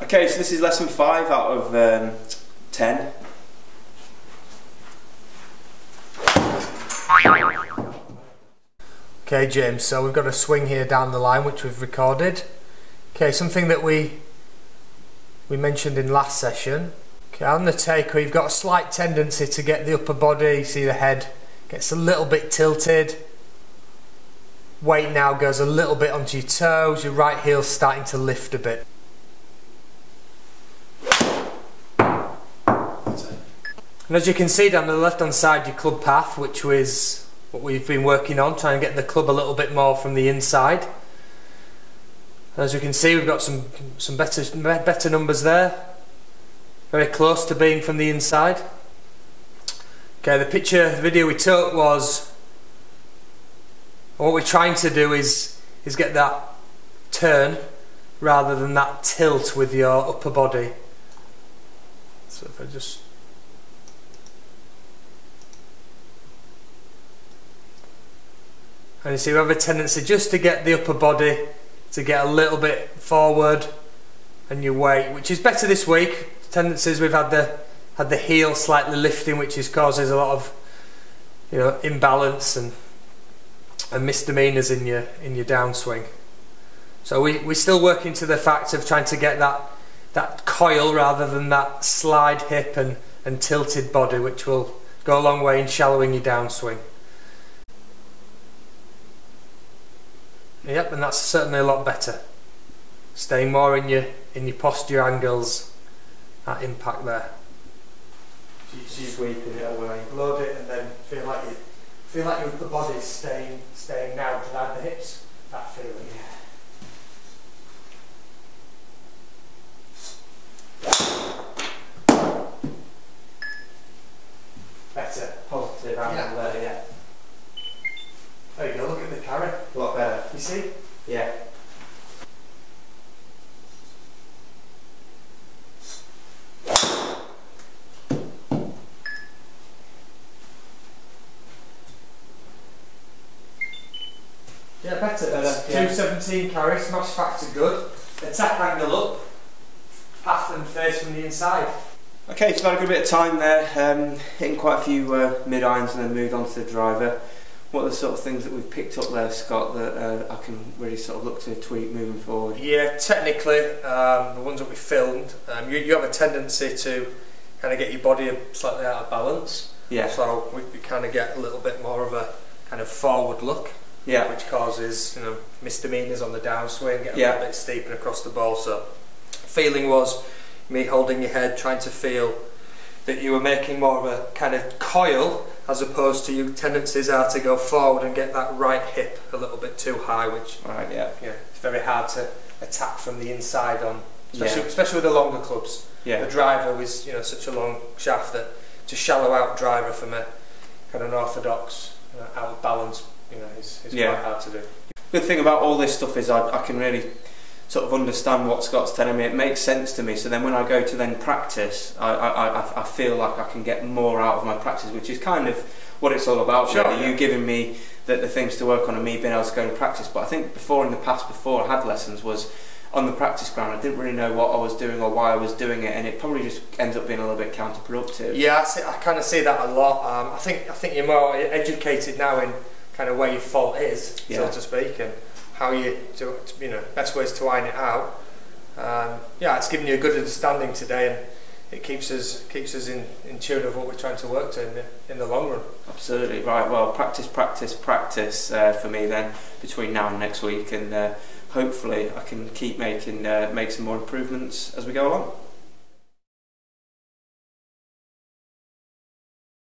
Okay, so this is lesson 5 out of 10. Okay James, so we've got a swing here down the line which we've recorded. Okay, something that we mentioned in last session. Okay, on the taker you've got a slight tendency to get the upper body, you see the head gets a little bit tilted. Weight now goes a little bit onto your toes, your right heel's starting to lift a bit. And as you can see down the left hand side, your club path, which was what we've been working on, trying to get the club a little bit more from the inside. And as you can see, we've got some better numbers there, very close to being from the inside. Okay, the video we took was, what we're trying to do is get that turn rather than that tilt with your upper body. So if I just and you see we have a tendency just to get the upper body to get a little bit forward and your weight, which is better this week. Tendencies we've had the heel slightly lifting, which causes a lot of, you know, imbalance and misdemeanors in your downswing. So we're still working to the fact of trying to get that coil rather than that slide hip and tilted body, which will go a long way in shallowing your downswing. Yep, and that's certainly a lot better. Staying more in your posture angles, that impact there. So you're sweeping it away, load it, and then feel like your upper body's staying down to add the hips. That feeling. Better, positive angle there, yeah. There you go, look at the carry. A lot better. You see? Yeah. Yeah, better. Yeah. 217 carry, smash factor good. Attack angle up, path and face from the inside. Okay, so I've had a good bit of time there, hitting quite a few mid-irons and then moved on to the driver. What are the sort of things that we've picked up there, Scott, that I can really sort of look to tweak moving forward? Yeah, technically, the ones that we filmed, you have a tendency to kind of get your body slightly out of balance. Yeah. So we kind of get a little bit more of a kind of forward look. Yeah. Which causes, you know, misdemeanors on the downswing, get a little bit steep and across the ball. So, feeling was me holding your head, trying to feel that you were making more of a kind of coil, as opposed to your tendencies are to go forward and get that right hip a little bit too high, which it's very hard to attack from the inside on, especially with the longer clubs. Yeah. The driver was, you know, such a long shaft that to shallow out driver from a kind of an orthodox out of balance, you know, is quite hard to do. Good thing about all this stuff is I can really sort of understand what Scott's telling me. It makes sense to me, so then when I go to then practice, I feel like I can get more out of my practice, which is kind of what it's all about. Sure, really. You giving me the things to work on and me being able to go and practice. But I think before I had lessons, was on the practice ground, I didn't really know what I was doing or why I was doing it, and it probably just ends up being a little bit counterproductive. Yeah, I kind of see that a lot. I think you're more educated now in kind of where your fault is, so to speak, and how you best ways to iron it out. It's given you a good understanding today, and it keeps us in tune of what we're trying to work to in the long run. Absolutely right. Well, practice for me then between now and next week, and hopefully I can keep make some more improvements as we go along.